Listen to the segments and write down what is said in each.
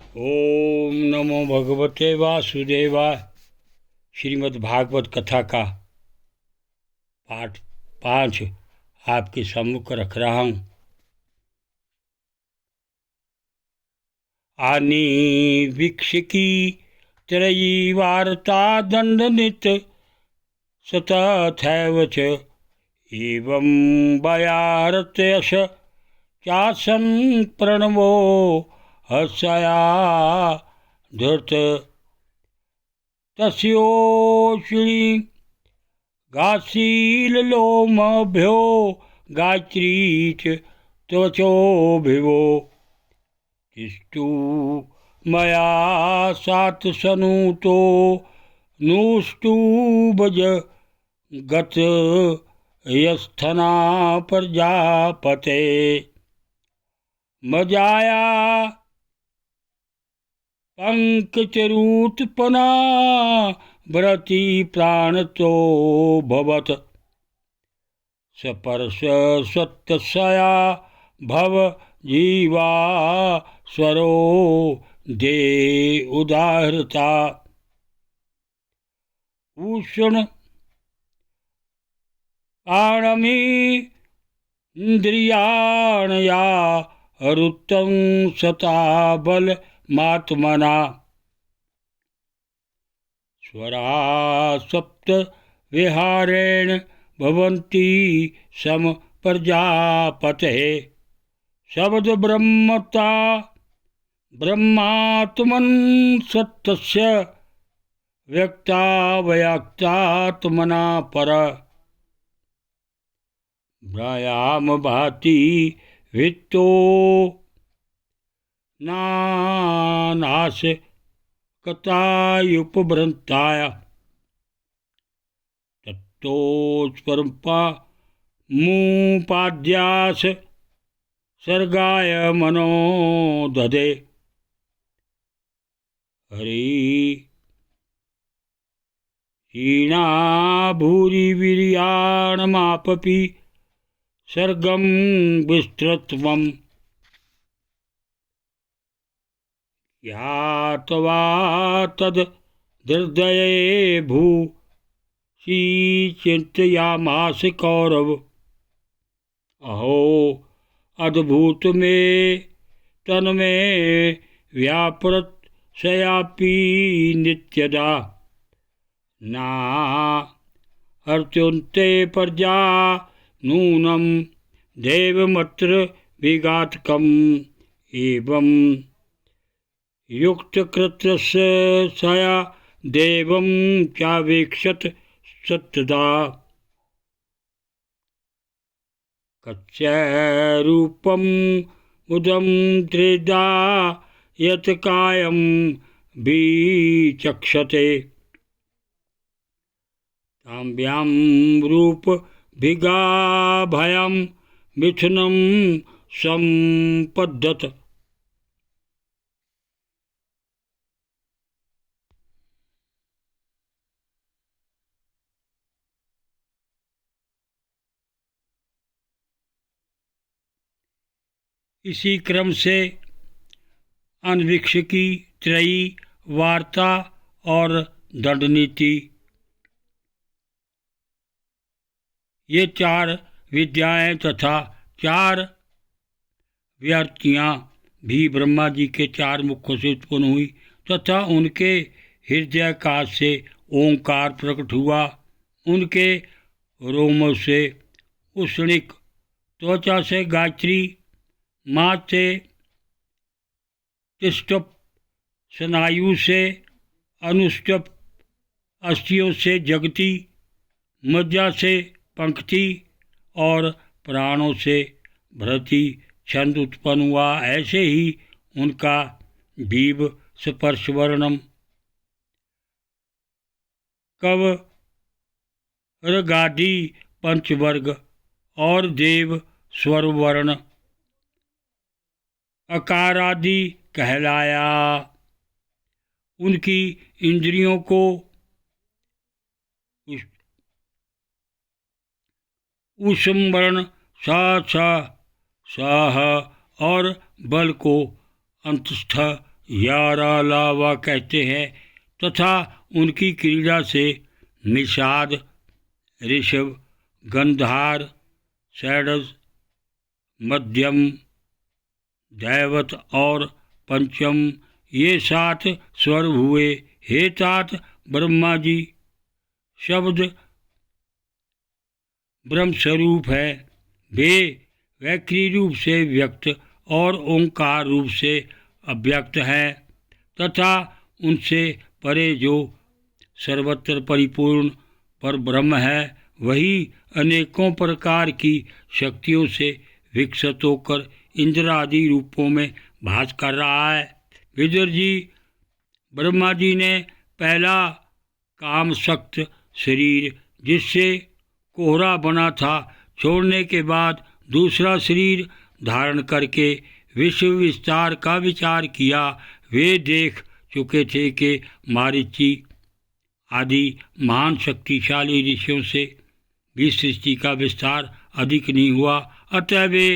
ओम नमो भगवते वासुदेवाय। श्रीमद्भागवत कथा का पाठ 5 आपके सम्मुख रख रहा हूँ। आनी वीक्षिकी त्रयी वार्ता दंडनित सतथैव च एवं वयारत्यश चासन प्रणवो हसया धृत तस्योश्री गाशीलोमभ्यो गायत्री च त्वचोभिवो तिष्ठु मया सात्सनुतो नुष्टुभज गत यस्थना प्रजापते मजाया पंकचरूत्पना व्रति प्राणतो भवत सपर्श सत्तसया भव जीवा स्वरो दे उदाहृता उष्ण पाणमी इंद्रियाणया रुतं सता बल मात्मना स्वरा सप्त विहारेण भवन्ति सम प्रजापते शब्द ब्रह्मता ब्रह्मात्मन् सत्तस्य व्यक्ता वयाक्तात्मना पर व्यायाम भाति वित्तो नानास कतायुपभ्रंताय तत्तोस्परम्पा मुपाद्यास सर्गाय मनो ददे हरि क्षीणा भूरि वीर्याणमापपि सर्गं विस्तृत्वम् ज्ञात्वा तद् हृदये भूषि चिन्तयामास कौरव अहो अद्भुत मे तन्मे व्यापृत सयापि नित्यदा ना अर्त्युन्ते प्रजा नूनं देवमत्र विघातकम् एवं युक्तकृत्यस्य सया देवं चावेक्षत सत्तदा कच्चरूपम् उदं त्रिधा यत् कायं विचक्षते ताम्यां रूपभिगाभयं मिथुनं सम्पद्यत इसी क्रम से अनवीक्षिकी त्रयी वार्ता और दंडनीति ये 4 विद्याएं तथा 4 व्याप्तियाँ भी ब्रह्मा जी के 4 मुखों से उत्पन्न हुई तथा उनके हृदय काश से ओंकार प्रकट हुआ। उनके रोमों से उष्णिक त्वचा से गायत्री, माँ से तिष्टप, स्नायु से अनुष्टप, अस्थियों से जगति, मज्जा से पंक्ति और प्राणों से भ्रति छंद उत्पन्न हुआ। ऐसे ही उनका जीव स्पर्श वर्णम कवरगादि पंचवर्ग और देव स्वर वर्ण अकारादि कहलाया। उनकी इंद्रियों को ऊष्म वर्ण सा साह और बल को अंतस्थ यारा लावा कहते हैं तथा उनकी क्रीड़ा से निषाद, ऋषभ, गंधार, षड्ज, मध्यम, दैवत और पंचम ये 7 स्वर हुए। हे तात ब्रह्मा जी, शब्द ब्रह्म स्वरूप है। वे वैखरी रूप से व्यक्त और ओंकार रूप से अव्यक्त है तथा उनसे परे जो सर्वत्र परिपूर्ण पर ब्रह्म है वही अनेकों प्रकार की शक्तियों से विकसित होकर इंद्र आदि रूपों में भास कर रहा है। विदुर जी, ब्रह्मा जी ने पहला कामशक्त शरीर जिससे कोहरा बना था छोड़ने के बाद दूसरा शरीर धारण करके विश्व विस्तार का विचार किया। वे देख चुके थे कि मारीची आदि महान शक्तिशाली ऋषियों से भी सृष्टि का विस्तार अधिक नहीं हुआ, अतः वे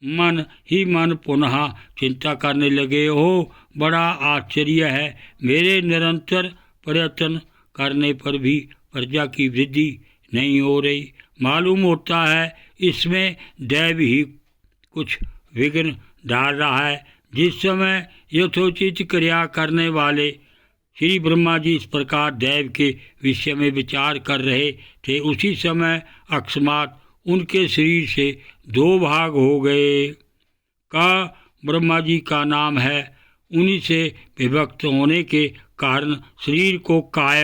मन ही मन पुनः चिंता करने लगे। हो, बड़ा आश्चर्य है, मेरे निरंतर प्रयत्न करने पर भी प्रजा की वृद्धि नहीं हो रही। मालूम होता है इसमें दैव ही कुछ विघ्न डाल रहा है। जिस समय यथोचित क्रिया करने वाले श्री ब्रह्मा जी इस प्रकार दैव के विषय में विचार कर रहे थे, उसी समय अकस्मात उनके शरीर से 2 भाग हो गए। का ब्रह्मा जी का नाम है, उन्हीं से विभक्त होने के कारण शरीर को काय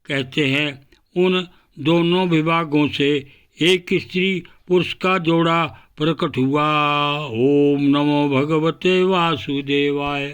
कहते हैं। उन दोनों विभागों से एक स्त्री पुरुष का जोड़ा प्रकट हुआ। ओम नमो भगवते वासुदेवाय।